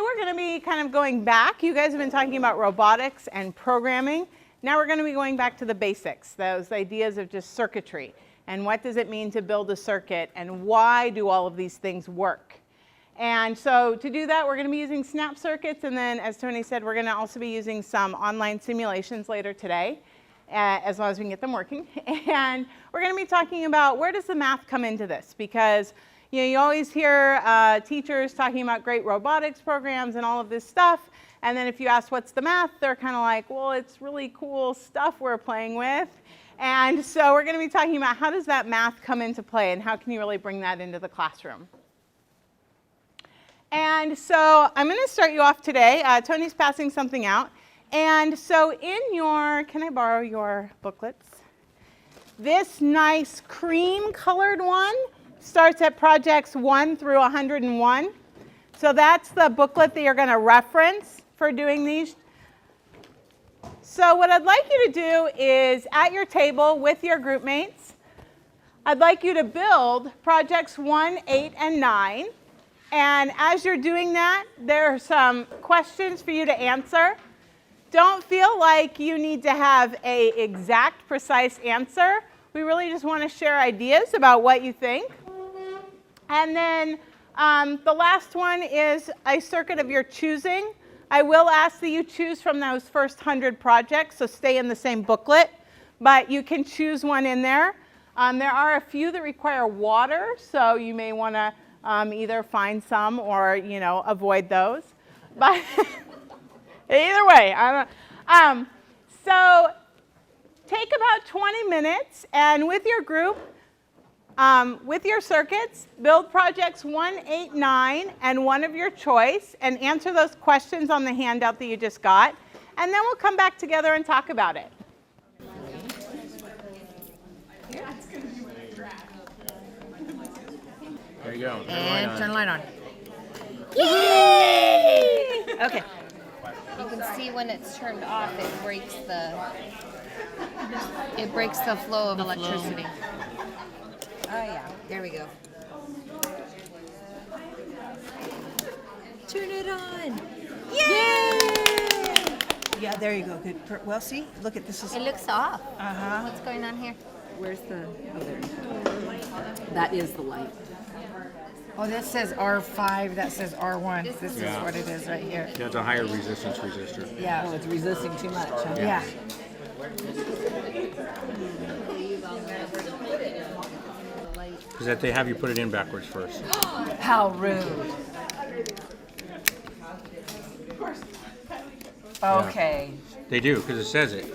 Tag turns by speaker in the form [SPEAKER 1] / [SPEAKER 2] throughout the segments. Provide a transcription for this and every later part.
[SPEAKER 1] we're going to be kind of going back. You guys have been talking about robotics and programming. Now we're going to be going back to the basics, those ideas of just circuitry. And what does it mean to build a circuit, and why do all of these things work? And so to do that, we're going to be using snap circuits, and then, as Tony said, we're going to also be using some online simulations later today, as long as we can get them working. And we're going to be talking about where does the math come into this, because you always hear teachers talking about great robotics programs and all of this stuff, and then if you ask what's the math, they're kind of like, well, it's really cool stuff we're playing with. And so we're going to be talking about how does that math come into play, and how can you really bring that into the classroom. And so I'm going to start you off today. Tony's passing something out. And so in your, can I borrow your booklets? This nice cream colored one starts at projects 1 through 101. So that's the booklet that you're going to reference for doing these. So what I'd like you to do is, at your table with your group mates, I'd like you to build projects 1, 8, and 9. And as you're doing that, there are some questions for you to answer. Don't feel like you need to have an exact, precise answer. We really just want to share ideas about what you think. And then the last one is a circuit of your choosing. I will ask that you choose from those first 100 projects, so stay in the same booklet, but you can choose one in there. There are a few that require water, so you may want to either find some or, avoid those. But either way, so take about 20 minutes, and with your group, with your circuits, build projects 1, 8, 9, and one of your choice, and answer those questions on the handout that you just got, and then we'll come back together and talk about it.
[SPEAKER 2] There you go.
[SPEAKER 3] And turn the light on.
[SPEAKER 1] Yay! Okay.
[SPEAKER 3] You can see when it's turned off, it breaks the flow of electricity. Oh yeah, there we go. Turn it on.
[SPEAKER 1] Yay!
[SPEAKER 4] Yeah, there you go. Good. Well, see, look at this.
[SPEAKER 3] It looks off.
[SPEAKER 4] Uh-huh.
[SPEAKER 3] What's going on here?
[SPEAKER 5] Where's the, oh, there. That is the light.
[SPEAKER 6] Oh, this says R5, that says R1. This is what it is right here.
[SPEAKER 2] That's a higher resistance resistor.
[SPEAKER 6] Yeah.
[SPEAKER 5] Oh, it's resisting too much, huh?
[SPEAKER 6] Yeah.
[SPEAKER 2] Because they have you put it in backwards first.
[SPEAKER 6] How rude. Okay.
[SPEAKER 2] They do, because it says it.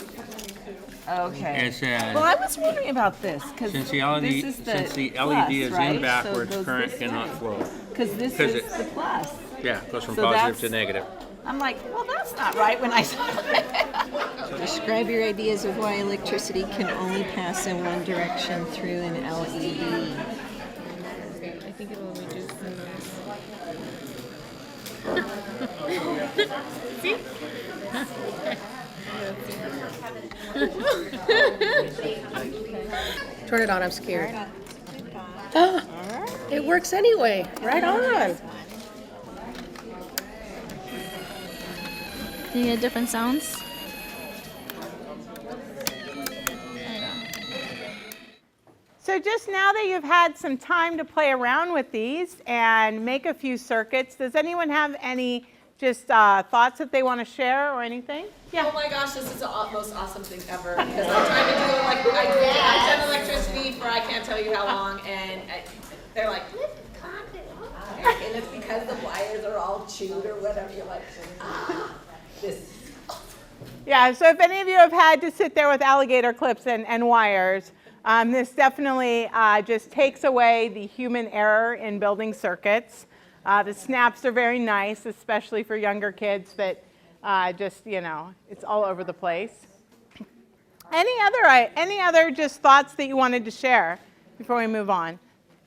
[SPEAKER 6] Okay.
[SPEAKER 2] It says,
[SPEAKER 5] Well, I was wondering about this because
[SPEAKER 2] since the LED
[SPEAKER 5] this is
[SPEAKER 2] is
[SPEAKER 5] right?
[SPEAKER 2] in backwards,
[SPEAKER 5] so
[SPEAKER 2] current cannot flow.
[SPEAKER 5] Because this
[SPEAKER 2] 'Cause
[SPEAKER 5] is the plus.
[SPEAKER 2] Yeah, it goes from
[SPEAKER 5] So
[SPEAKER 2] positive to
[SPEAKER 5] that's-
[SPEAKER 2] negative.
[SPEAKER 5] I'm like, well, that's not right when I saw it.
[SPEAKER 7] Describe your ideas of why electricity can only pass in one direction through an LED.
[SPEAKER 5] I think it will reduce the
[SPEAKER 8] Turn it on, I'm scared. It works anyway. Right on.
[SPEAKER 9] Can you get different sounds?
[SPEAKER 1] So just now that you've had some time to play around with these and make a few circuits, does anyone have any just thoughts that they want to share or anything? Yeah.
[SPEAKER 10] Oh my gosh, this is the most awesome thing ever. Because I'm trying to do I've done electricity for I can't tell you how long, and they're like, and it's because the wires are all chewed or whatever. You're like, this.
[SPEAKER 1] Yeah, so if any of you have had to sit there with alligator clips and wires, this definitely just takes away the human error in building circuits. The snaps are very nice, especially for younger kids that just, it's all over the place. Any other just thoughts that you wanted to share before we move on?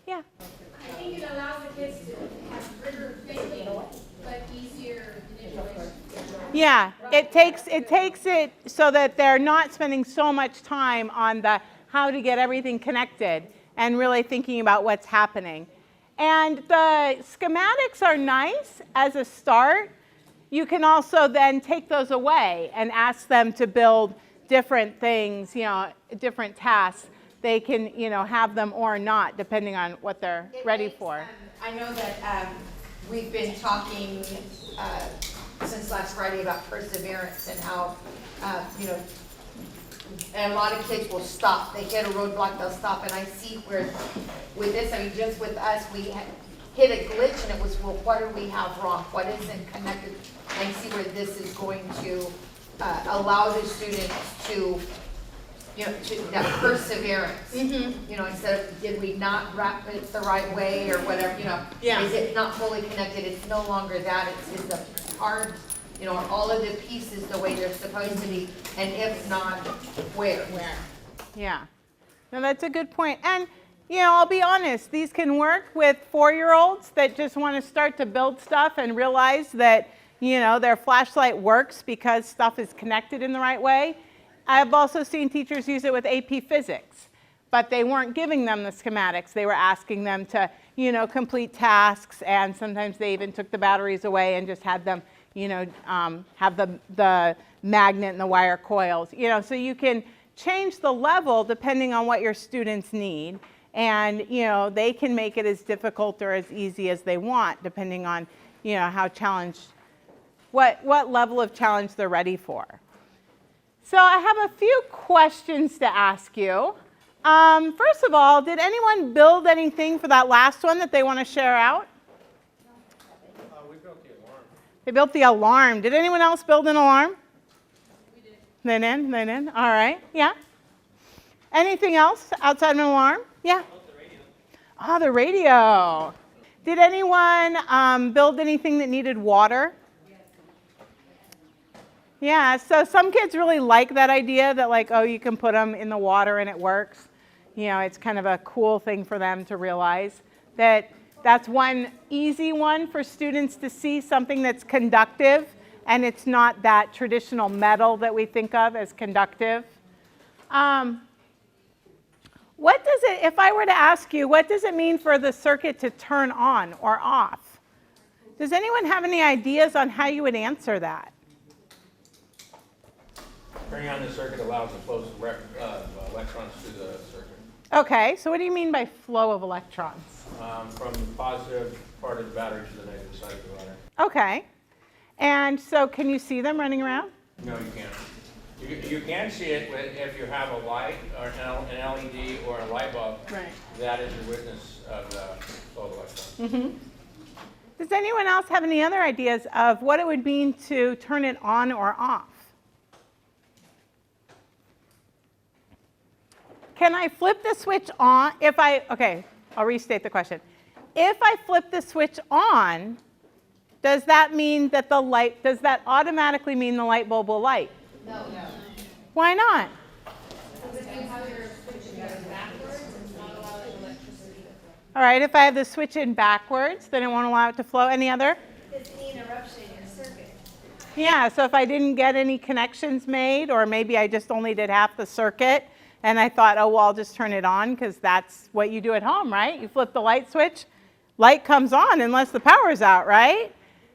[SPEAKER 1] Yeah.
[SPEAKER 11] I think it allows the kids to have quicker thinking, but easier manipulation.
[SPEAKER 1] Yeah, it takes it so that they're not spending so much time on the how to get everything connected and really thinking about what's happening. And the schematics are nice as a start. You can also then take those away and ask them to build different things, different tasks. They can, have them or not, depending on what they're ready for.
[SPEAKER 9] I know that we've been talking since last Friday about perseverance and how, and a lot of kids will stop. They hit a roadblock, they'll stop. And I see where, with this, just with us, we hit a glitch and it was, well, what do we have wrong? What isn't connected? And I see where this is going to allow the students to, to that perseverance. Instead of, did we not wrap it the right way or whatever, is it not fully connected? It's no longer that, it's the part, all of the pieces the way they're supposed to be, and if not, where?
[SPEAKER 1] Yeah, no, that's a good point. And, I'll be honest, these can work with 4-year-olds that just want to start to build stuff and realize that, their flashlight works because stuff is connected in the right way. I've also seen teachers use it with AP Physics, but they weren't giving them the schematics. They were asking them to, complete tasks, and sometimes they even took the batteries away and just had them, have the magnet and the wire coils. So you can change the level depending on what your students need, and, they can make it as difficult or as easy as they want, depending on, how challenged, what level of challenge they're ready for. So I have a few questions to ask you. First of all, did anyone build anything for that last one that they want to share out?
[SPEAKER 2] We built the alarm.
[SPEAKER 1] They built the alarm. Did anyone else build an alarm? We did. They did? All right. Yeah. Anything else outside of an alarm? Yeah.
[SPEAKER 2] Built the radio.
[SPEAKER 1] Oh, the radio. Did anyone build anything that needed water? Yeah, so some kids really like that idea that, like, oh, you can put them in the water and it works. It's kind of a cool thing for them to realize that that's one easy one for students to see, something that's conductive, and it's not that traditional metal that we think of as conductive. What does it, if I were to ask you, what does it mean for the circuit to turn on or off? Does anyone have any ideas on how you would answer that?
[SPEAKER 2] Turning on the circuit allows the flow of electrons through the circuit.
[SPEAKER 1] Okay, so what do you mean by flow of electrons?
[SPEAKER 2] From the positive part of the battery to the negative side of the battery.
[SPEAKER 1] Okay, and so can you see them running around?
[SPEAKER 2] No, you can't. You can see it if you have a light or an LED or a light bulb.
[SPEAKER 1] Right.
[SPEAKER 2] That is a witness of the flow of electrons.
[SPEAKER 1] Mm-hmm. Does anyone else have any other ideas of what it would mean to turn it on or off? Can I flip the switch on okay, I'll restate the question. If I flip the switch on, does that mean that does that automatically mean the light bulb will light?
[SPEAKER 9] No.
[SPEAKER 1] Why not? All right, if I have the switch in backwards, then it won't allow it to flow. Any other?
[SPEAKER 11] It's the interruption in the circuit.
[SPEAKER 1] Yeah, so if I didn't get any connections made, or maybe I just only did half the circuit, and I thought, oh, well, I'll just turn it on, because that's what you do at home, right? You flip the light switch, light comes on unless the power's out, right?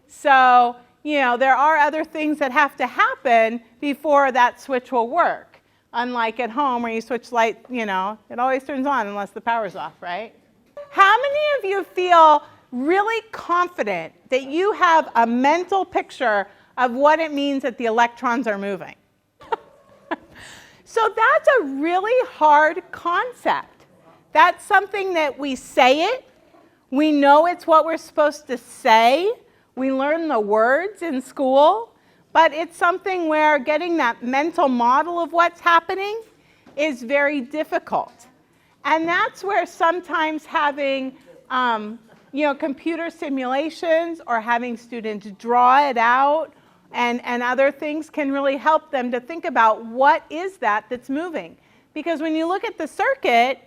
[SPEAKER 1] So, there are other things that have to happen before that switch will work. Unlike at home where you switch light, it always turns on unless the power's off, right? How many of you feel really confident that you have a mental picture of what it means that the electrons are moving? So that's a really hard concept. That's something that we say it, we know it's what we're supposed to say, we learn the words in school, but it's something where getting that mental model of what's happening is very difficult. And that's where sometimes having computer simulations or having students draw it out and other things can really help them to think about what is that's moving. Because when you look at the circuit,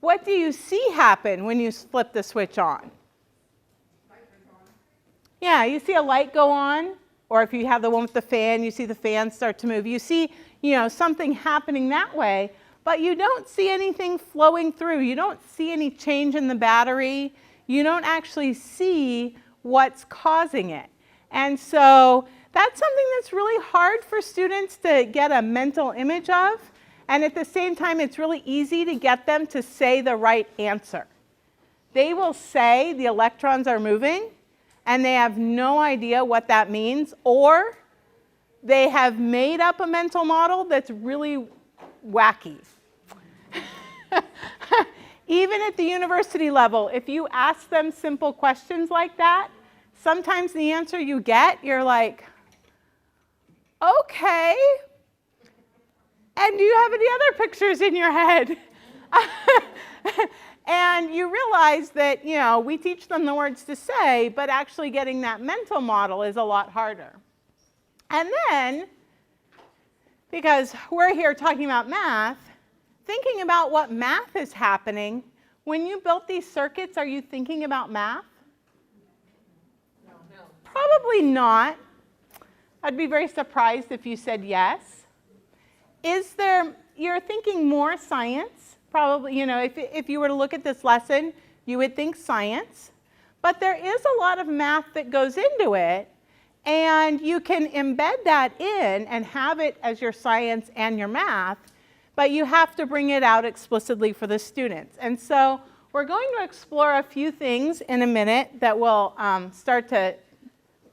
[SPEAKER 1] what do you see happen when you flip the switch on? Yeah, you see a light go on, or if you have the one with the fan, you see the fan start to move. You see, something happening that way, but you don't see anything flowing through. You don't see any change in the battery. You don't actually see what's causing it. And so that's something that's really hard for students to get a mental image of. And at the same time, it's really easy to get them to say the right answer. They will say the electrons are moving, and they have no idea what that means, or they have made up a mental model that's really wacky. Even at the university level, if you ask them simple questions like that, sometimes the answer you get, you're like, okay. And do you have any other pictures in your head? And you realize that, you know, we teach them the words to say, but actually getting that mental model is a lot harder. And then, because we're here talking about math, thinking about what math is happening, when you built these circuits, are you thinking about math?
[SPEAKER 10] No.
[SPEAKER 1] Probably not. I'd be very surprised if you said yes. You're thinking more science? Probably, you know, if you were to look at this lesson, you would think science. But there is a lot of math that goes into it, and you can embed that in and have it as your science and your math, but you have to bring it out explicitly for the students. And so we're going to explore a few things in a minute that will start to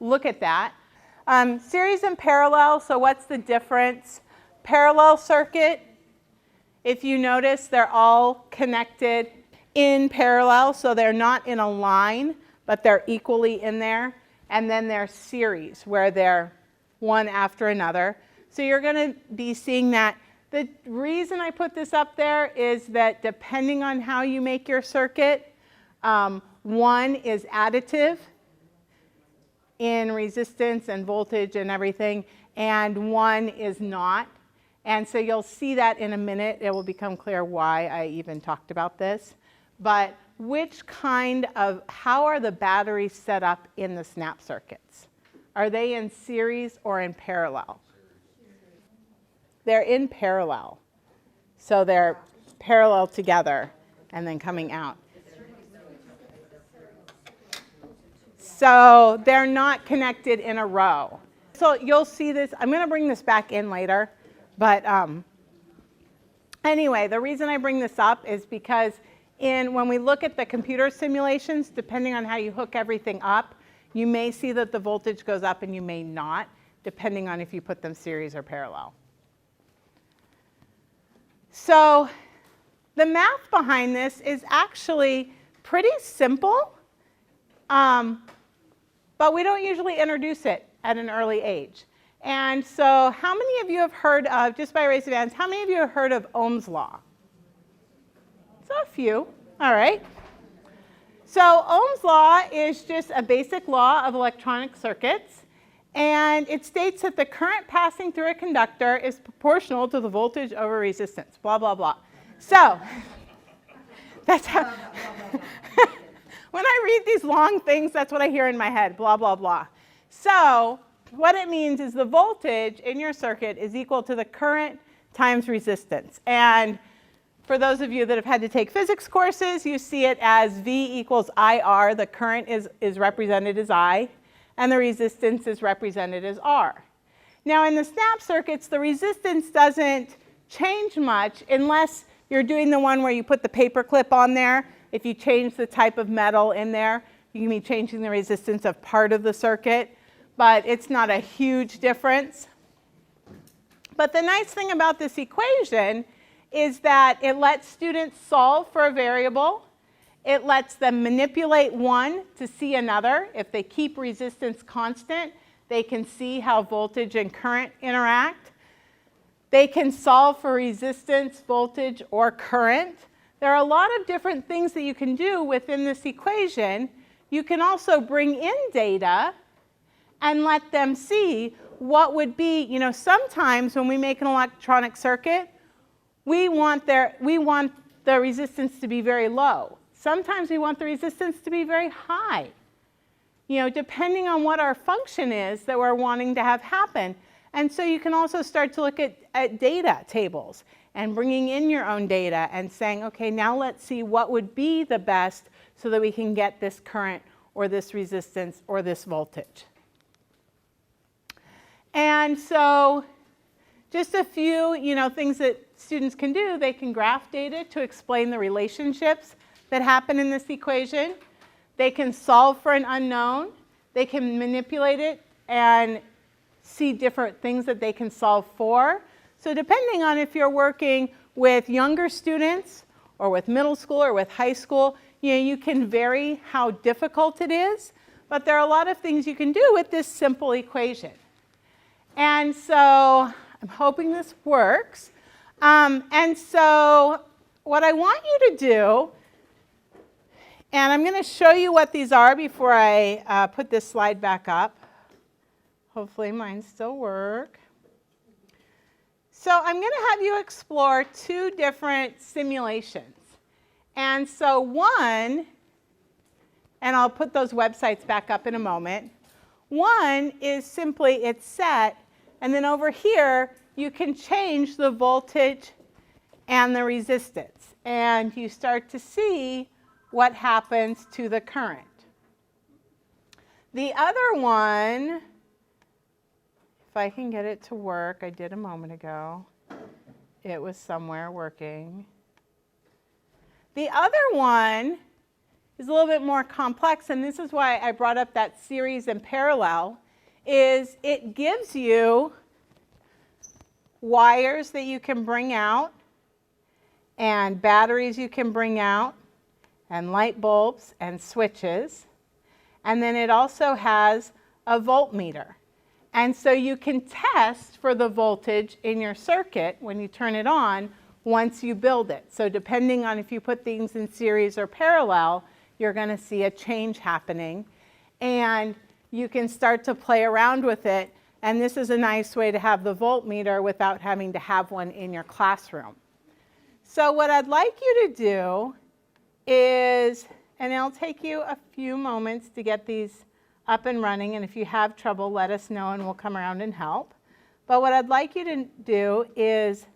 [SPEAKER 1] look at that. Series and parallel, so what's the difference? Parallel circuit, if you notice, they're all connected in parallel, so they're not in a line, but they're equally in there. And then they're series, where they're one after another. So you're going to be seeing that. The reason I put this up there is that depending on how you make your circuit, one is additive in resistance and voltage and everything, and one is not. And so you'll see that in a minute. It will become clear why I even talked about this. But how are the batteries set up in the snap circuits? Are they in series or in parallel? They're in parallel. So they're parallel together and then coming out. So they're not connected in a row. So you'll see this. I'm going to bring this back in later. But anyway, the reason I bring this up is because when we look at the computer simulations, depending on how you hook everything up, you may see that the voltage goes up and you may not, depending on if you put them series or parallel. So the math behind this is actually pretty simple, but we don't usually introduce it at an early age. And so how many of you have heard of, just by raise of hands, how many of you have heard of Ohm's law? So a few, all right. So Ohm's law is just a basic law of electronic circuits, and it states that the current passing through a conductor is proportional to the voltage over resistance, blah, blah, blah. So that's how, when I read these long things, that's what I hear in my head, blah, blah, blah. So what it means is the voltage in your circuit is equal to the current times resistance. And for those of you that have had to take physics courses, you see it as V equals IR. The current is represented as I, and the resistance is represented as R. Now in the snap circuits, the resistance doesn't change much unless you're doing the one where you put the paper clip on there. If you change the type of metal in there, you can be changing the resistance of part of the circuit. But it's not a huge difference. But the nice thing about this equation is that it lets students solve for a variable. It lets them manipulate one to see another. If they keep resistance constant, they can see how voltage and current interact. They can solve for resistance, voltage, or current. There are a lot of different things that you can do within this equation. You can also bring in data and let them see what would be, you know, sometimes when we make an electronic circuit, we want the resistance to be very low. Sometimes we want the resistance to be very high, you know, depending on what our function is that we're wanting to have happen. And so you can also start to look at data tables and bringing in your own data and saying, okay, now let's see what would be the best so that we can get this current or this resistance or this voltage. And so just a few things that students can do. They can graph data to explain the relationships that happen in this equation. They can solve for an unknown. They can manipulate it and see different things that they can solve for. So depending on if you're working with younger students or with middle school or with high school, you can vary how difficult it is, but there are a lot of things you can do with this simple equation. And so I'm hoping this works. And so what I want you to do, and I'm going to show you what these are before I put this slide back up. Hopefully mine still work. So I'm going to have you explore two different simulations. And so one, and I'll put those websites back up in a moment. One is simply it's set, and then over here you can change the voltage and the resistance. And you start to see what happens to the current. The other one, if I can get it to work, I did a moment ago. It was somewhere working. The other one is a little bit more complex, and this is why I brought up that series and parallel, is it gives you wires that you can bring out, and batteries you can bring out, and light bulbs and switches. And then it also has a voltmeter. And so you can test for the voltage in your circuit when you turn it on once you build it. So depending on if you put things in series or parallel, you're going to see a change happening. And you can start to play around with it. And this is a nice way to have the voltmeter without having to have one in your classroom. So what I'd like you to do is, and it'll take you a few moments to get these up and running, and if you have trouble, let us know and we'll come around and help. But what I'd like you to do is,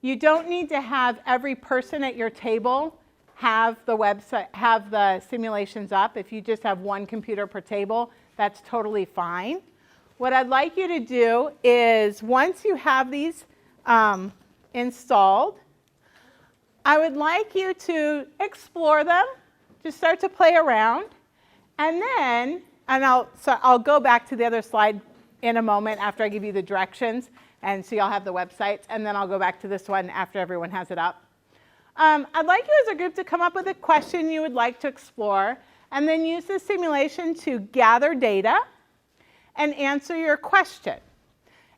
[SPEAKER 1] you don't need to have every person at your table have the website, have the simulations up. If you just have one computer per table, that's totally fine. What I'd like you to do is, once you have these installed, I would like you to explore them, just start to play around, and then, I'll go back to the other slide in a moment after I give you the directions, and so y'all have the websites, and then I'll go back to this one after everyone has it up. I'd like you as a group to come up with a question you would like to explore, and then use the simulation to gather data and answer your question.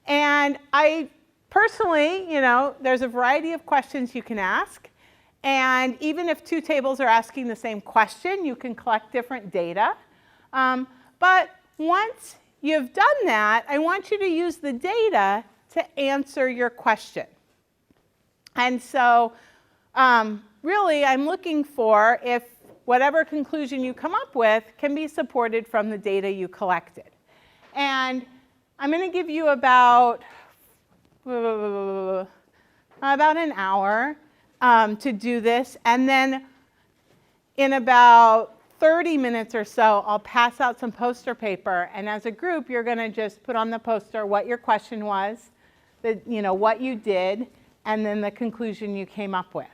[SPEAKER 1] And I personally, there's a variety of questions you can ask. And even if two tables are asking the same question, you can collect different data. But once you've done that, I want you to use the data to answer your question. And so really, I'm looking for if whatever conclusion you come up with can be supported from the data you collected. And I'm going to give you about an hour to do this, and then in about 30 minutes or so, I'll pass out some poster paper, and as a group, you're going to just put on the poster what your question was, what you did, and then the conclusion you came up with.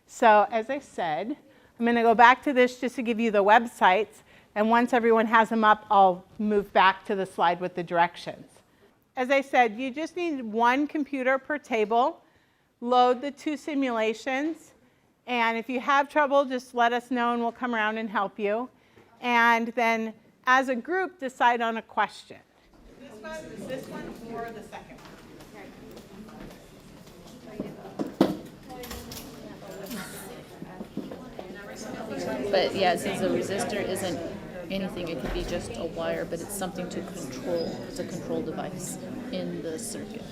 [SPEAKER 1] So as I said, I'm going to go back to this just to give you the websites, and once everyone has them up, I'll move back to the slide with the directions. As I said, you just need one computer per table. Load the two simulations, and if you have trouble, just let us know and we'll come around and help you. And then as a group, decide on a question. This one or the second one?
[SPEAKER 5] But yeah, since the resistor isn't anything, it could be just a wire, but it's something to control. It's a control device in the circuit.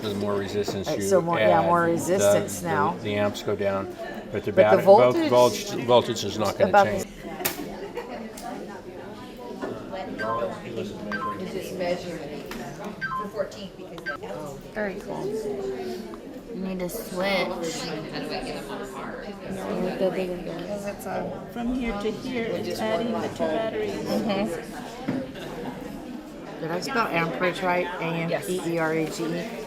[SPEAKER 2] The more resistance you
[SPEAKER 6] So more,
[SPEAKER 2] add,
[SPEAKER 6] more resistance now.
[SPEAKER 2] the amps go down, but the voltage is not going to change.
[SPEAKER 9] It's just measuring for 14 because
[SPEAKER 6] Very cool.
[SPEAKER 3] You need to switch.
[SPEAKER 6] Because it's a.
[SPEAKER 4] From here to here, it's adding the 2 batteries.
[SPEAKER 6] Did I spell amperage right? A-M-P-E-R-A-G-E?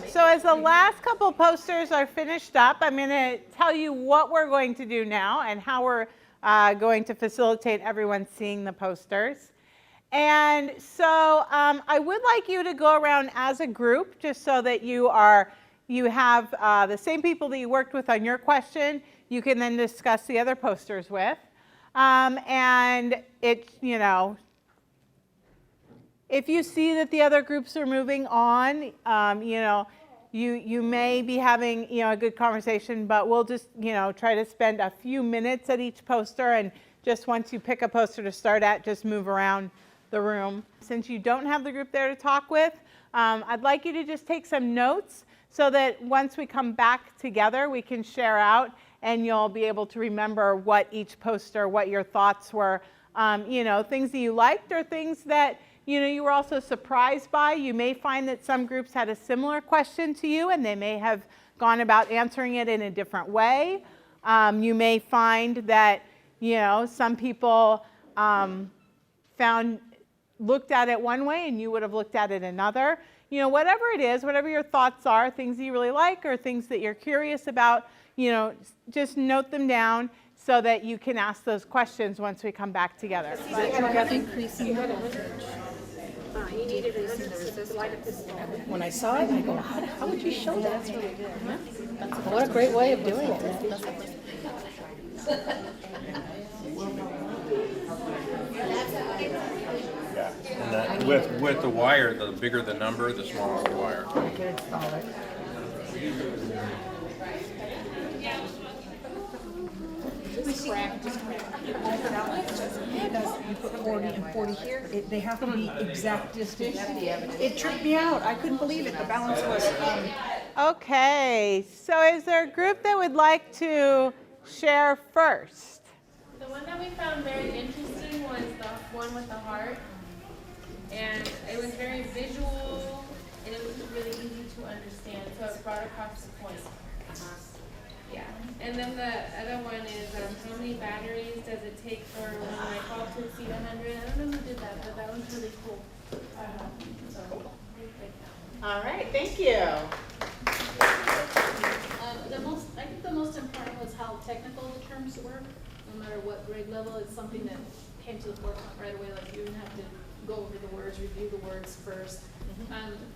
[SPEAKER 1] So as the last couple posters are finished up, I'm going to tell you what we're going to do now and how we're going to facilitate everyone seeing the posters. And so I would like you to go around as a group just so that you have the same people that you worked with on your question, you can then discuss the other posters with. And it's, you know, if you see that the other groups are moving on, you know, you may be having, you know, a good conversation, but we'll just, you know, try to spend a few minutes at each poster, and just once you pick a poster to start at, just move around the room. Since you don't have the group there to talk with, I'd like you to just take some notes so that once we come back together, we can share out and you'll be able to remember what each poster, what your thoughts were, you know, things that you liked or things that, you know, you were also surprised by. You may find that some groups had a similar question to you and they may have gone about answering it in a different way. You may find that, you know, some people looked at it one way and you would have looked at it another. You know, whatever it is, whatever your thoughts are, things that you really like or things that you're curious about, you know, just note them down so that you can ask those questions once we come back together.
[SPEAKER 8] When I saw it, I go, how would you show that? That's really good. What a great way of doing it.
[SPEAKER 2] Yeah, and that, with the wire, the bigger the number, the smaller the wire.
[SPEAKER 4] You put 40 and 40 here, they have to be exact distance. It tripped me out. I couldn't believe it. The balance was.
[SPEAKER 1] Okay, so is there a group that would like to share first?
[SPEAKER 11] The one that we found very interesting was the one with the heart. And it was very visual, and it was really easy to understand, so it brought across the point. Yeah, and then the other one is how many batteries does it take for when I call to exceed 100? I don't know who did that, but that was really cool.
[SPEAKER 1] All right, thank you.
[SPEAKER 5] I think the most important was how technical the terms were. No matter what grade level, it's something that came to the forefront right away. Like you didn't have to go over the words, review the words first.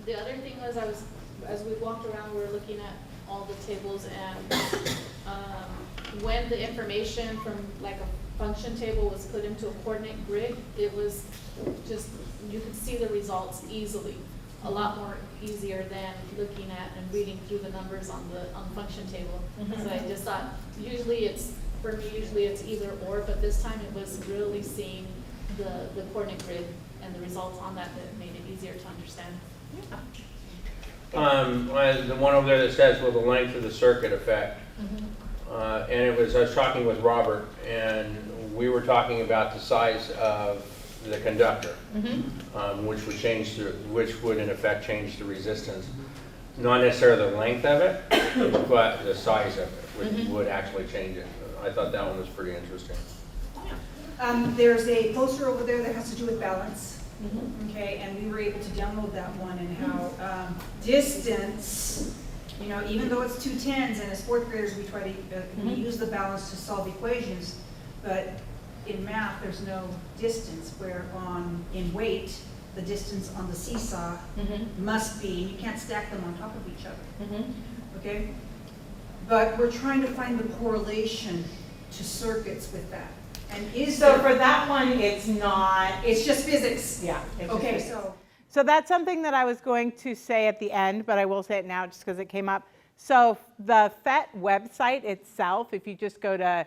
[SPEAKER 5] The other thing was as we walked around, we were looking at all the tables, and when the information from like a function table was put into a coordinate grid, it was just, you could see the results easily. A lot more easier than looking at and reading through the numbers on the function table. So I just thought, usually it's either or, but this time it was really seeing the coordinate grid and the results on that made it easier to understand.
[SPEAKER 2] The one over there that says, well, the length of the circuit effect. And it was, I was talking with Robert, and we were talking about the size of the conductor, which would in effect change the resistance. Not necessarily the length of it, but the size of it would actually change it. I thought that one was pretty interesting.
[SPEAKER 4] There's a poster over there that has to do with balance. Okay, and we were able to download that one, and how distance, you know, even though it's 2 tens, and as fourth graders we try to we use the balance to solve equations, but in math there's no distance, where in weight the distance on the seesaw must be, you can't stack them on top of each other. Okay, but we're trying to find the correlation to circuits with that. And
[SPEAKER 1] So for that one, it's not.
[SPEAKER 4] It's just physics.
[SPEAKER 1] Yeah.
[SPEAKER 4] Okay,
[SPEAKER 1] So that's something that I was going to say at the end, but I will say it now just because it came up. So the FET website itself, if you just go to,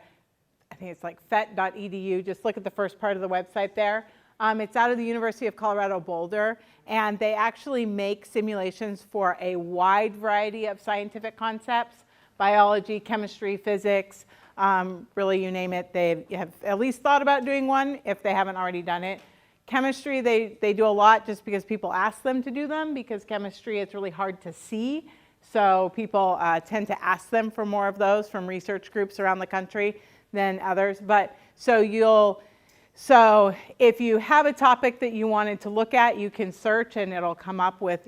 [SPEAKER 1] I think it's like fet.edu, just look at the first part of the website there. It's out of the University of Colorado Boulder, and they actually make simulations for a wide variety of scientific concepts: biology, chemistry, physics, really you name it. They have at least thought about doing one if they haven't already done it. Chemistry, they do a lot just because people ask them to do them, because chemistry, it's really hard to see. So people tend to ask them for more of those from research groups around the country than others. But so if you have a topic that you wanted to look at, you can search and it'll come up with,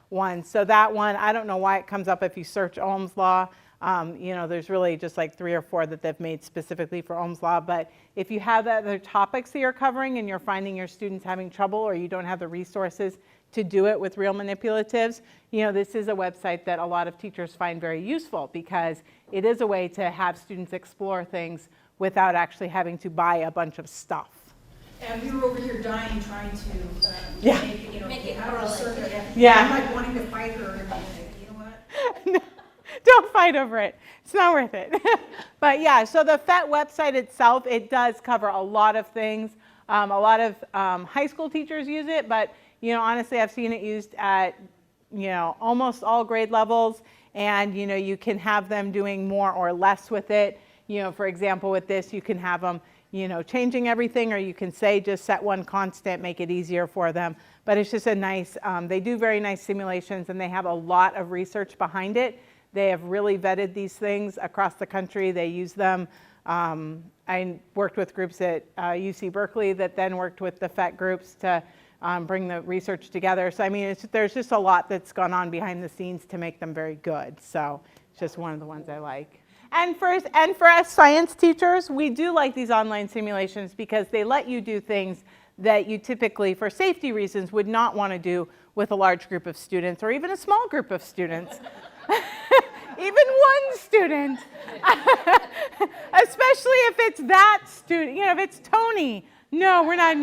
[SPEAKER 1] one. So that one, I don't know why it comes up if you search Ohm's law. There's really just like 3 or 4 that they've made specifically for Ohm's law. But if you have other topics that you're covering and you're finding your students having trouble, or you don't have the resources to do it with real manipulatives, this is a website that a lot of teachers find very useful, because it is a way to have students explore things without actually having to buy a bunch of stuff.
[SPEAKER 4] And we were over here dying trying to
[SPEAKER 1] Yeah.
[SPEAKER 4] make it out of a circuit.
[SPEAKER 1] Yeah.
[SPEAKER 4] I'm like wanting to fight her, and I'm like, you know what?
[SPEAKER 1] No, don't fight over it. It's not worth it. But yeah, so the FET website itself, it does cover a lot of things. A lot of high school teachers use it, but honestly, I've seen it used at almost all grade levels, and you can have them doing more or less with it. For example, with this, you can have them changing everything, or you can say just set one constant, make it easier for them. But it's just a nice, they do very nice simulations, and they have a lot of research behind it. They have really vetted these things across the country. They use them. I worked with groups at UC Berkeley that then worked with the FET groups to bring the research together. So I mean, there's just a lot that's gone on behind the scenes to make them very good. So it's just one of the ones I like. And for us science teachers, we do like these online simulations, because they let you do things that you typically, for safety reasons, would not want to do with a large group of students, or even a small group of students. Even one student, especially if it's that student, if it's Tony. No, we're not,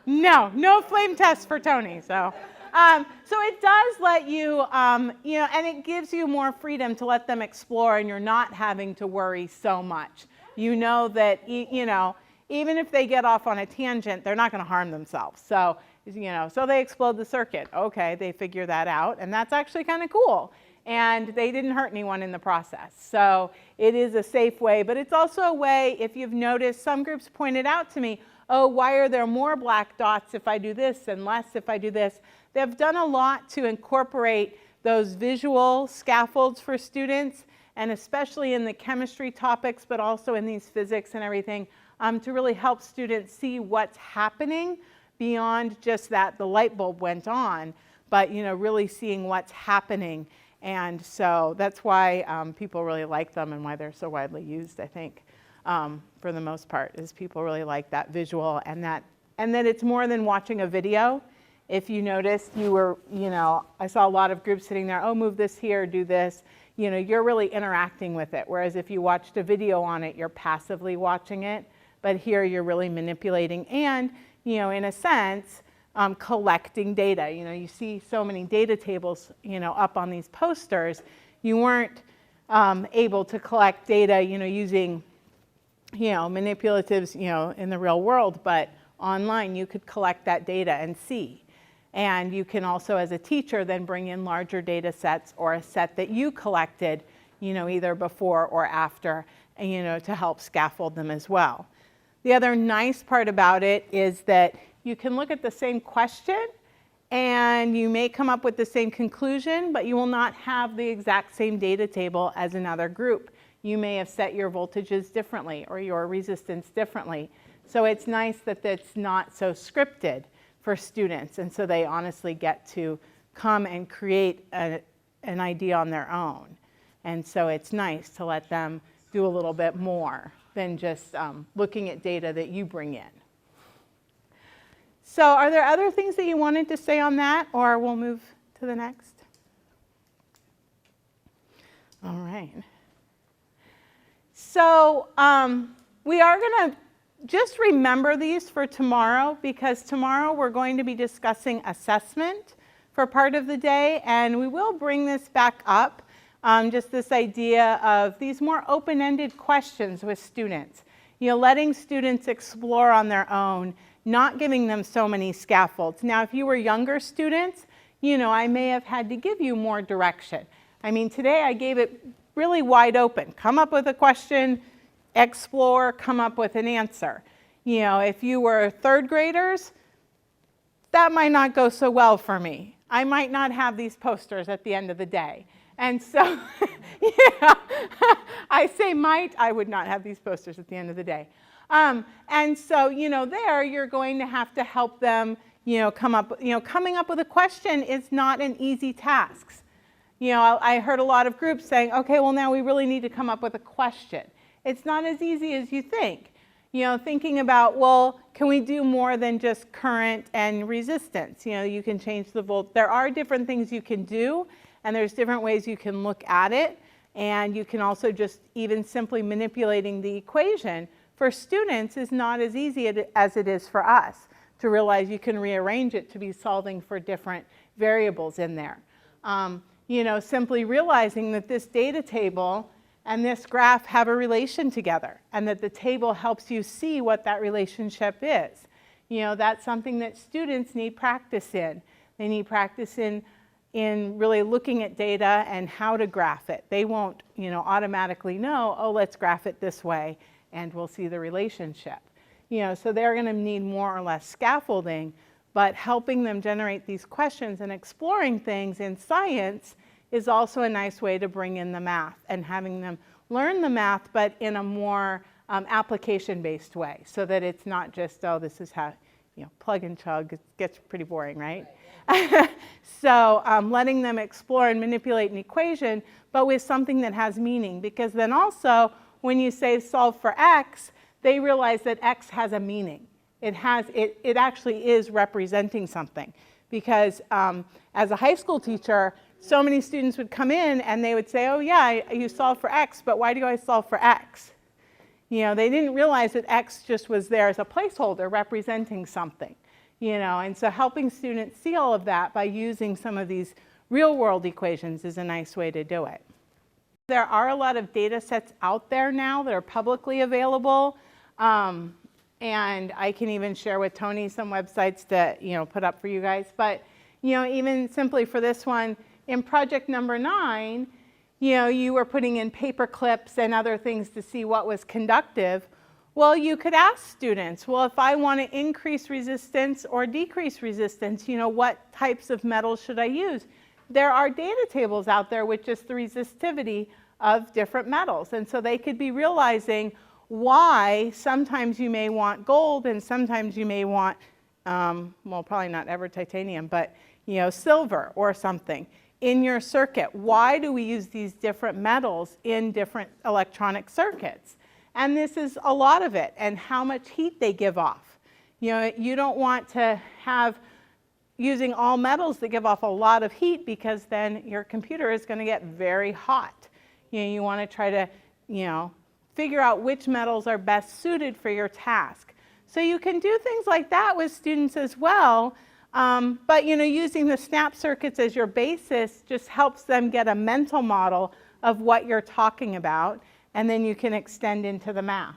[SPEAKER 1] no flame test for Tony. So it does let you, and it gives you more freedom to let them explore, and you're not having to worry so much. That, even if they get off on a tangent, they're not going to harm themselves. So, so they explode the circuit. Okay, they figure that out, and that's actually kind of cool. And they didn't hurt anyone in the process. So it is a safe way, but it's also a way, if you've noticed, some groups pointed out to me, oh, why are there more black dots if I do this and less if I do this? They've done a lot to incorporate those visual scaffolds for students, and especially in the chemistry topics, but also in these physics and everything, to really help students see what's happening beyond just that the light bulb went on, but really seeing what's happening. And so that's why people really like them, and why they're so widely used, I think, for the most part, is people really like that visual, and that it's more than watching a video. If you noticed, I saw a lot of groups sitting there, oh, move this here, do this. You're really interacting with it. Whereas if you watched a video on it, you're passively watching it. But here you're really manipulating and, in a sense, collecting data. You see so many data tables, up on these posters. You weren't able to collect data, using, manipulatives, in the real world, but online you could collect that data and see. And you can also, as a teacher, then bring in larger data sets, or a set that you collected, either before or after, to help scaffold them as well. The other nice part about it is that you can look at the same question and you may come up with the same conclusion, but you will not have the exact same data table as another group. You may have set your voltages differently, or your resistance differently. So it's nice that it's not so scripted for students, and so they honestly get to come and create an idea on their own. And so it's nice to let them do a little bit more than just looking at data that you bring in. So are there other things that you wanted to say on that, or we'll move to the next? All right. So we are going to just remember these for tomorrow, because tomorrow we're going to be discussing assessment for part of the day, and we will bring this back up, just this idea of these more open-ended questions with students. Letting students explore on their own, not giving them so many scaffolds. Now, if you were younger students, you know, I may have had to give you more direction. I mean, today I gave it really wide open. Come up with a question, explore, come up with an answer. You know, if you were third graders, that might not go so well for me. I might not have these posters at the end of the day. And so, yeah, I say might, I would not have these posters at the end of the day. And so, you know, there you're going to have to help them, you know, coming up with a question is not an easy task. You know, I heard a lot of groups saying, okay, well now we really need to come up with a question. It's not as easy as you think. You know, thinking about, well, can we do more than just current and resistance? You know, you can change the volt. There are different things you can do, and there's different ways you can look at it. And you can also just even simply manipulating the equation for students is not as easy as it is for us to realize you can rearrange it to be solving for different variables in there. You know, simply realizing that this data table and this graph have a relation together, and that the table helps you see what that relationship is. You know, that's something that students need practice in. They need practice in really looking at data and how to graph it. They won't, you know, automatically know, oh, let's graph it this way, and we'll see the relationship. You know, so they're going to need more or less scaffolding, but helping them generate these questions and exploring things in science is also a nice way to bring in the math and having them learn the math, but in a more application-based way, so that it's not just, oh, this is how, you know, plug and chug. It gets pretty boring, right? So letting them explore and manipulate an equation, but with something that has meaning, because then also when you say solve for x, they realize that x has a meaning. It actually is representing something, because as a high school teacher, so many students would come in and they would say, oh yeah, you solve for x, but why do I solve for x? You know, they didn't realize that x just was there as a placeholder representing something. You know, and so helping students see all of that by using some of these real world equations is a nice way to do it. There are a lot of data sets out there now that are publicly available. And I can even share with Tony some websites to, you know, put up for you guys. But, you know, even simply for this one, in project number 9, you know, you were putting in paper clips and other things to see what was conductive. Well, you could ask students, well, if I want to increase resistance or decrease resistance, you know, what types of metals should I use? There are data tables out there with just the resistivity of different metals. And so they could be realizing why sometimes you may want gold and sometimes you may want, well, probably not ever titanium, but, you know, silver or something in your circuit. Why do we use these different metals in different electronic circuits? And this is a lot of it, and how much heat they give off. You know, you don't want to have using all metals that give off a lot of heat, because then your computer is going to get very hot. You know, you want to try to, you know, figure out which metals are best suited for your task. So you can do things like that with students as well. But, you know, using the snap circuits as your basis just helps them get a mental model of what you're talking about, and then you can extend into the math.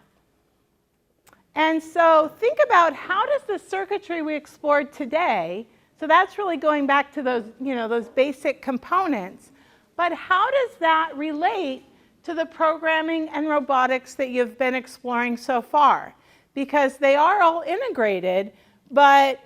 [SPEAKER 1] And so think about, how does the circuitry we explored today, so that's really going back to those, you know, those basic components, but how does that relate to the programming and robotics that you've been exploring so far? Because they are all integrated, but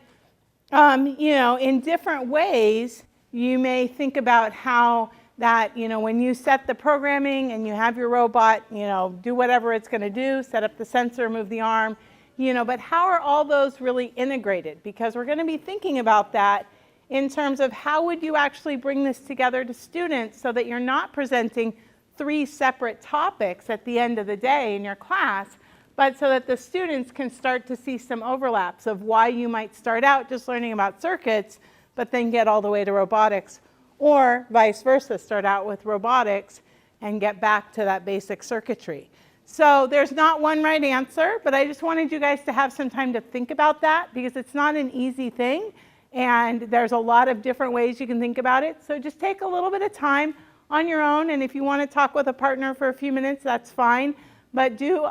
[SPEAKER 1] you know, in different ways. You may think about how that, you know, when you set the programming and you have your robot, you know, do whatever it's going to do, set up the sensor, move the arm, you know, but how are all those really integrated? Because we're going to be thinking about that in terms of how would you actually bring this together to students so that you're not presenting 3 separate topics at the end of the day in your class, but so that the students can start to see some overlaps of why you might start out just learning about circuits, but then get all the way to robotics, or vice versa, start out with robotics and get back to that basic circuitry. So there's not one right answer, but I just wanted you guys to have some time to think about that, because it's not an easy thing, and there's a lot of different ways you can think about it. So just take a little bit of time on your own, and if you want to talk with a partner for a few minutes, that's fine. But do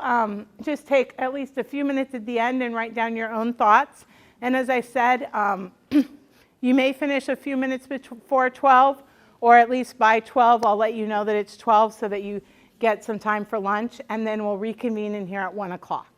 [SPEAKER 1] just take at least a few minutes at the end and write down your own thoughts. And as I said, you may finish a few minutes before 12, or at least by 12. I'll let you know that it's 12 so that you get some time for lunch, and then we'll reconvene in here at 1 o'clock.